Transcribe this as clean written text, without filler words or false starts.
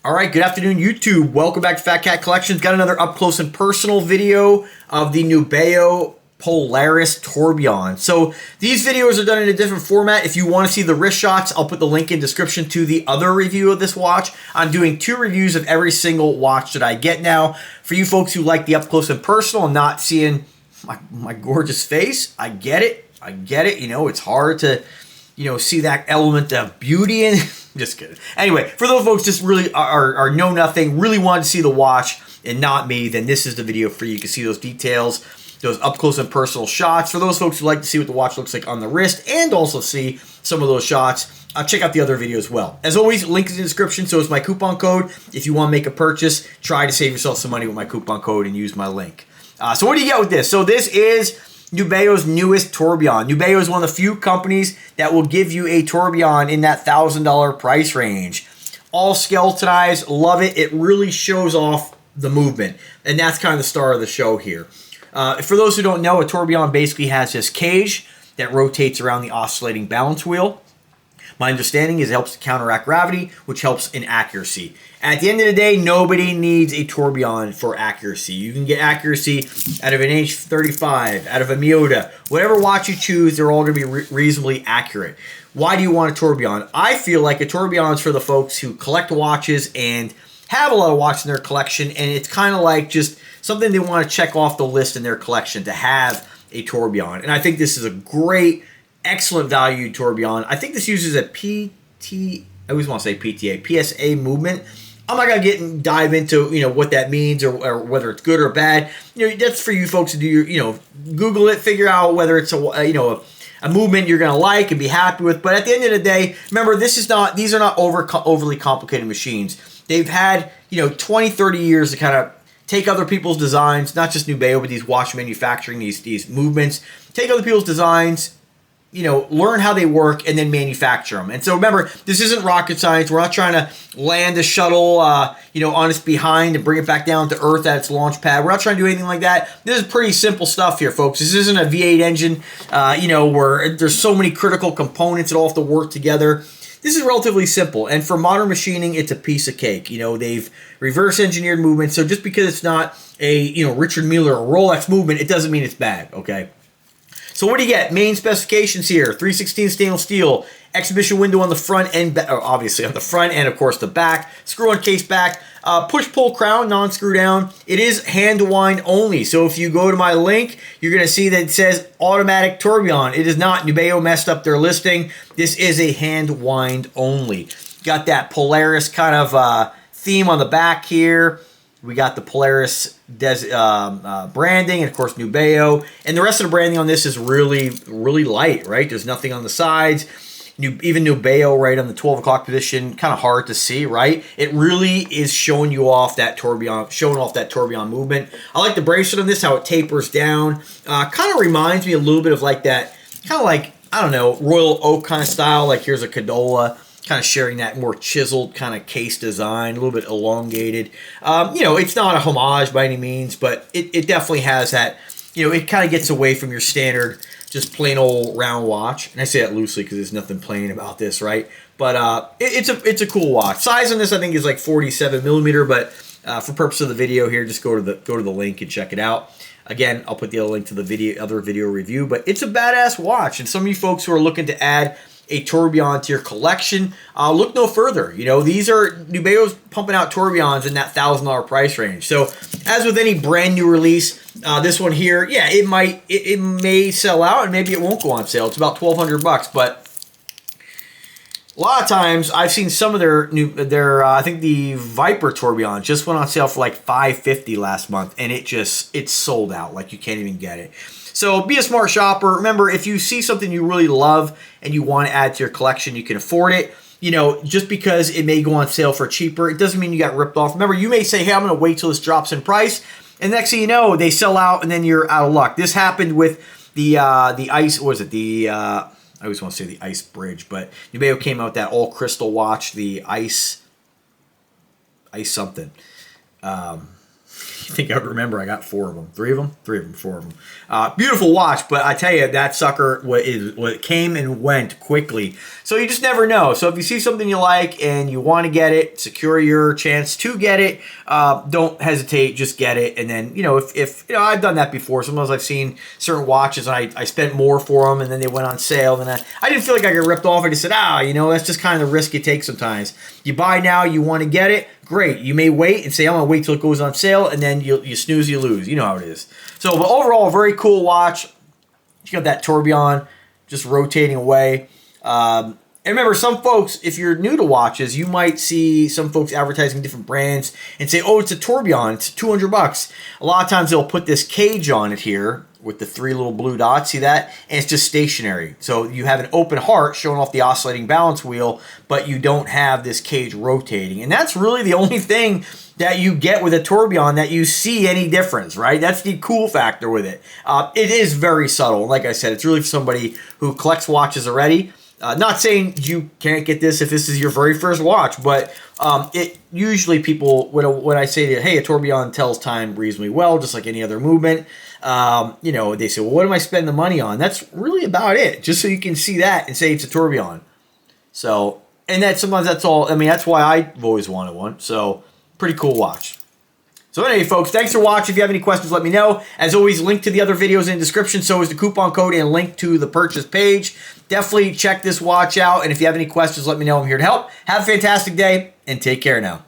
All right, good afternoon, YouTube. Welcome back to Fat Cat Collections. Got another up close and personal video of the Nubeo Polaris Tourbillon. So these videos are done in a different format. If you want to see the wrist shots, I'll put the link in description to the other review of this watch. I'm doing 2 reviews of every single watch that I get now. For you folks who like the up close and personal and not seeing my gorgeous face, I get it. I get it. You know, it's hard to, see that element of beauty in. Just kidding. Anyway, for those folks just really are know nothing, really want to see the watch and not me, then this is the video for you. You can see those details, those up close and personal shots. For those folks who like to see what the watch looks like on the wrist and also see some of those shots, check out the other video as well. As always, link is in the description, so is my coupon code. If you want to make a purchase, try to save yourself some money with my coupon code and use my link. So what do you get with this? So this is Nubeo's newest tourbillon. Nubeo is one of the few companies that will give you a tourbillon in that $1,000 price range. All skeletonized, love it. It really shows off the movement, and that's kind of the star of the show here. For those who don't know, a tourbillon basically has this cage that rotates around the oscillating balance wheel. My understanding is it helps to counteract gravity, which helps in accuracy. At the end of the day, nobody needs a tourbillon for accuracy. You can get accuracy out of an H35, out of a Miyota. Whatever watch you choose, they're all going to be reasonably accurate. Why do you want a tourbillon? I feel like a tourbillon is for the folks who collect watches and have a lot of watches in their collection, and it's kind of like just something they want to check off the list in their collection to have a tourbillon. And I think this is a great, excellent value tourbillon. I think this uses a I always want to say PSA movement. I'm not going to dive into what that means or whether it's good or bad. That's for you folks to do your Google it, figure out whether it's a movement you're going to like and be happy with. But at the end of the day, remember, these are not overly complicated machines. They've had 20, 30 years to kind of take other people's designs, not just Nubeo, but these watch manufacturing, these movements, take other people's designs, learn how they work and then manufacture them. And so remember, this isn't rocket science. We're not trying to land a shuttle, on its behind and bring it back down to Earth at its launch pad. We're not trying to do anything like that. This is pretty simple stuff here, folks. This isn't a V8 engine, where there's so many critical components that all have to work together. This is relatively simple. And for modern machining, it's a piece of cake. They've reverse engineered movement. So just because it's not a, Richard Mille or Rolex movement, it doesn't mean it's bad, okay? So what do you get? Main specifications here: 3/16 stainless steel, exhibition window on the front and obviously on the front and of course the back, screw-on case back, push-pull crown, non-screw down. It is hand wind only. So if you go to my link, you're going to see that it says automatic tourbillon. It is not. Nubeo messed up their listing. This is a hand wind only. Got that Polaris kind of theme on the back here. We got the Polaris branding and, of course, Nubeo. And the rest of the branding on this is really, really light, right? There's nothing on the sides. Even Nubeo right on the 12 o'clock position, kind of hard to see, right? It really is showing you off that tourbillon movement. I like the bracelet on this, how it tapers down. Kind of reminds me a little bit of like that, kind of like, I don't know, Royal Oak kind of style. Like here's a Cadola, kind of sharing that more chiseled kind of case design, a little bit elongated. It's not a homage by any means, but it definitely has that, it kind of gets away from your standard, just plain old round watch. And I say that loosely because there's nothing plain about this, right? But it's a cool watch. Size on this I think is like 47 millimeter, but for purpose of the video here, just go to the link and check it out. Again, I'll put the other link to the other video review, but it's a badass watch. And some of you folks who are looking to add a tourbillon to your collection, look no further. These are Nubeo's pumping out tourbillons in that $1,000 price range. So as with any brand new release, this one here, yeah, it may sell out and maybe it won't go on sale. It's about $1,200, but a lot of times I've seen some of their I think the Viper tourbillon just went on sale for like $550 last month, and it's sold out. Like you can't even get it. So be a smart shopper. Remember, if you see something you really love and you want to add to your collection, you can afford it. Just because it may go on sale for cheaper, it doesn't mean you got ripped off. Remember, you may say, hey, I'm going to wait till this drops in price. And next thing you know, they sell out and then you're out of luck. This happened with the ice, what was it? I always want to say the ice bridge, but Nubeo came out with that all crystal watch, the ice something. think I would remember. I got 4 of them. 3 of them? 3 of them, 4 of them. Beautiful watch, but I tell you, that sucker what came and went quickly. So you just never know. So if you see something you like and you want to get it, secure your chance to get it, don't hesitate, just get it. And then, if I've done that before. Sometimes I've seen certain watches and I spent more for them and then they went on sale. And I didn't feel like I got ripped off. I just said, that's just kind of the risk you take sometimes. You buy now, you want to get it, great. You may wait and say, I'm going to wait till it goes on sale, and then you snooze, you lose. You know how it is. So, but overall, a very cool watch. You got that tourbillon just rotating away. And remember, some folks, if you're new to watches, you might see some folks advertising different brands and say, oh, it's a tourbillon, it's $200. A lot of times they'll put this cage on it here with the 3 little blue dots, see that? And it's just stationary. So you have an open heart showing off the oscillating balance wheel, but you don't have this cage rotating. And that's really the only thing that you get with a tourbillon that you see any difference, right? That's the cool factor with it. It is very subtle. Like I said, it's really for somebody who collects watches already. Not saying you can't get this if this is your very first watch, but it usually people, when I say that, hey, a tourbillon tells time reasonably well, just like any other movement, they say, well, what am I spending the money on? That's really about it, just so you can see that and say it's a tourbillon. So, and sometimes that's all. I mean, that's why I've always wanted one. So, pretty cool watch. So anyway, folks, thanks for watching. If you have any questions, let me know. As always, link to the other videos in the description. So is the coupon code and link to the purchase page. Definitely check this watch out. And if you have any questions, let me know. I'm here to help. Have a fantastic day and take care now.